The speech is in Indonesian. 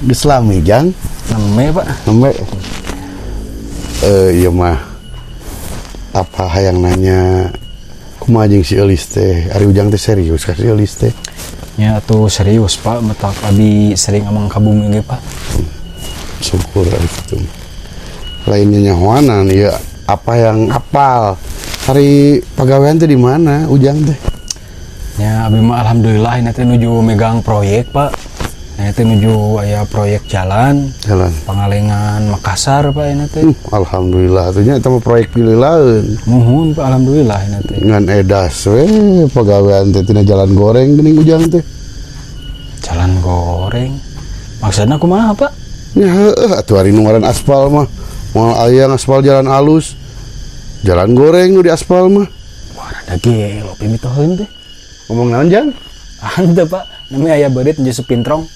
Geus lami Jang. Neme Pak. Nembe. Iya mah. Apa hayang nanya kumaha jeung si Eulis teh? Ari Ujang teh serius ka si Eulis teh? Ya tuh serius Pak, metak abi sering amang kabumi ge Pak. Syukur ari kitu. Lainnya nyahoanan ya apa yang apal. Hari pagawean teh di mana Ujang teh? Ya abi mah alhamdulillah ini teh nuju megang proyek Pak. Ini teh nuju aya proyek jalan Pangalengan Makassar Pak ini teh. Alhamdulillah atunya eta mah proyek pililaeun. Muhun Pak alhamdulillah ini teh. Ngan edas we pagawean teh tina jalan goreng geuning Ujang teh. Jalan goreng. Maksudna kumaha Pak? Ya heueuh atuh ari nu ngaran aspal mah. Moal aya ngaspal jalan alus. Jalan goreng nu di aspal mah. Wah rada gelo pimitoheun teh. Ngomong naon Jang? Ante Pak, namanya aya beureut nje supintrong.